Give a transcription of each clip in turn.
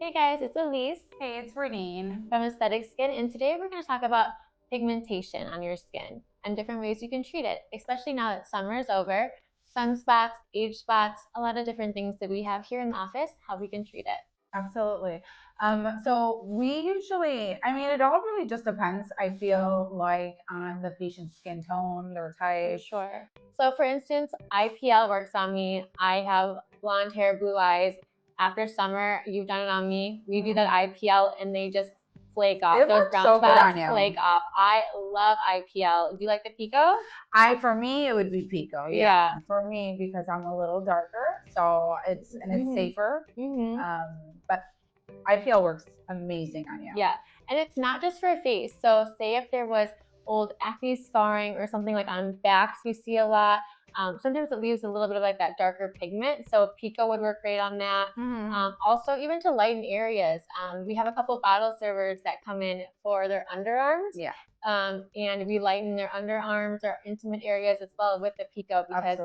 Hey guys, it's Elise Hey, it's Ranen. from Aesthetic Skin, and today we're going to talk about pigmentation on your skin and different ways you can treat it, especially now that summer is over. Sunspots, age spots, a lot of different things that we have here in the office, how we can treat it. Absolutely. So we usually, it all really just depends, I feel like, on the patient's skin tone, their For type. sure. So, for instance, IPL works on me. I have blonde hair, blue eyes. After summer, you've done it on me. We do that IPL and they just flake off. It Those works brown so good spots on you. flake off. I love IPL. Do you like the Pico? For me, it would be Pico. Yeah. For me, because I'm a little darker, so it's safer. But IPL works amazing on you. Yeah, and it's not just for face. So say if there was old acne scarring or something like on backs, you see a lot. Sometimes it leaves a little bit of like that darker pigment. So Pico would work great on that. Also, even to lighten areas. We have a couple bottle servers that come in for their underarms. Yeah. And we lighten their underarms or intimate areas as well with the Pico because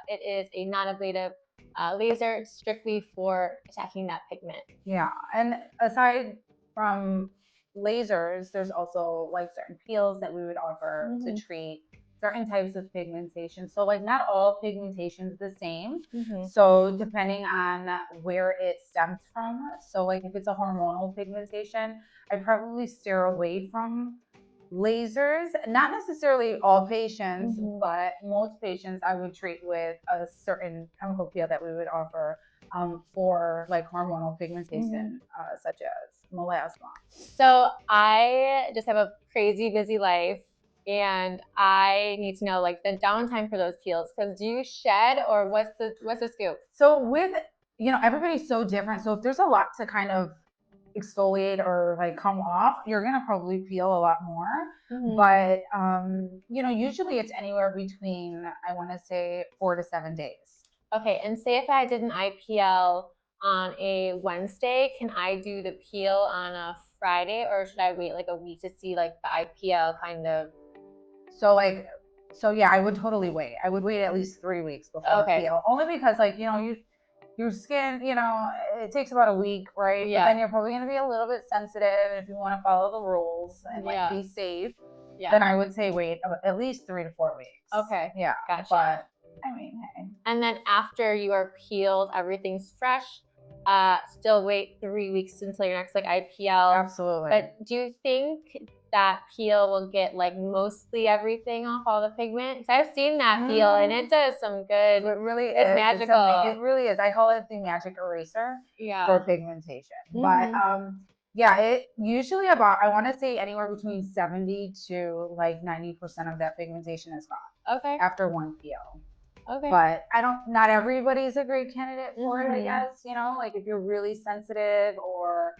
it is a non-ablative laser strictly for attacking that pigment. Yeah, and aside from lasers, there's also like certain peels that we would offer to treat certain types of pigmentation. So like not all pigmentation is the same. So depending on where it stems from. So like if it's a hormonal pigmentation, I'd probably steer away from lasers. Not necessarily all patients, but most patients I would treat with a certain chemical peel that we would offer for like hormonal pigmentation, such as melasma. So I just have a crazy busy life, and I need to know like the downtime for those peels. Because do you shed or what's the scoop? So with everybody's so different. So if there's a lot to kind of exfoliate or like come off, you're gonna probably peel a lot more. But usually it's anywhere between, I want to say, 4 to 7 days. Okay, and say if I did an IPL on a Wednesday, can I do the peel on a Friday, or should I wait like a week to see like the IPL kind of? So yeah, I would totally wait. I would wait at least 3 weeks before peel, only because your skin, it takes about a week, right? Yeah. But then you're probably going to be a little bit sensitive, and if you want to follow the rules and like be safe, then I would say wait at least 3 to 4 weeks. Okay. Yeah. Gotcha. But hey. And then after you are peeled, everything's fresh. Still wait 3 weeks until your next like IPL. Absolutely. But do you think that peel will get like mostly everything off all the pigment? Because I've seen that peel and it does some good. It really is. It's magical. It really is. I call it the magic eraser for pigmentation. But yeah, it usually about, I want to say, anywhere between 70 to like 90% of that pigmentation is gone. Okay. After one peel. Okay. But not everybody's a great candidate for it, I guess. Like if you're really sensitive or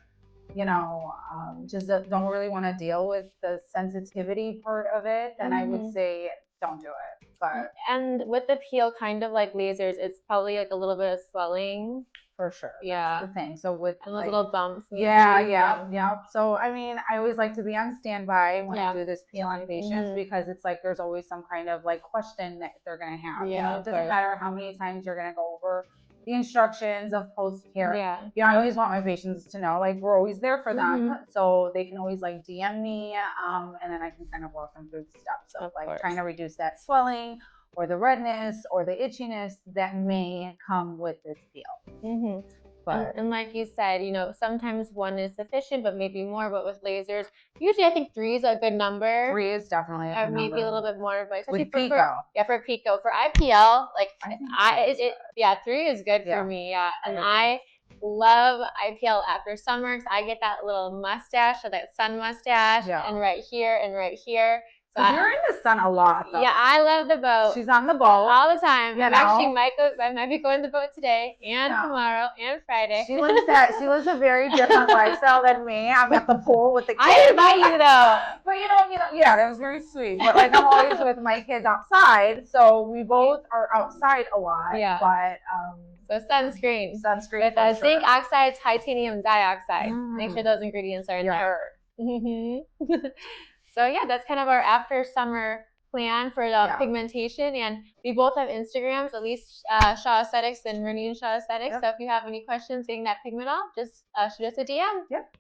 just don't really want to deal with the sensitivity part of it, then I would say don't do it. And with the peel, kind of like lasers, it's probably like a little bit of swelling. For sure. Yeah. That's the thing. So with and those little bumps. Yeah. So I always like to be on standby when I do this peel on patients because it's like there's always some kind of like question that they're gonna have. Yeah. It doesn't matter how many times you're gonna go over the instructions of post care. Yeah. I always want my patients to know like we're always there for them, so they can always like DM me, and then I can kind of walk them through the steps of like trying to reduce that swelling or the redness or the itchiness that may come with this peel. But and like you said, sometimes one is sufficient, but maybe more. But with lasers, usually I think 3 is a good number. 3 is definitely a good number. Maybe a little bit more, but with Pico. For Pico. For IPL, like I 3 is good for me. Yeah, and I love IPL after summer because I get that little mustache or that sun mustache, and right here and right here. Because you're in the sun a lot, though. Yeah, I love the boat. She's on the boat all the time. I might be going to the boat today and tomorrow and Friday. She lives a very different lifestyle than me. I'm at the pool with the kids. I invite you though. But yeah, that was very sweet. But like I'm always with my kids outside, so we both are outside a lot. Yeah. But so sunscreen with zinc oxide, titanium dioxide. Make sure those ingredients are in there. So yeah, that's kind of our after summer plan for the Yeah. pigmentation. And we both have Instagrams, Elise Shah Aesthetics and Ranen Shah Aesthetics. Yep. So if you have any questions getting that pigment off, just shoot us a DM. Yep.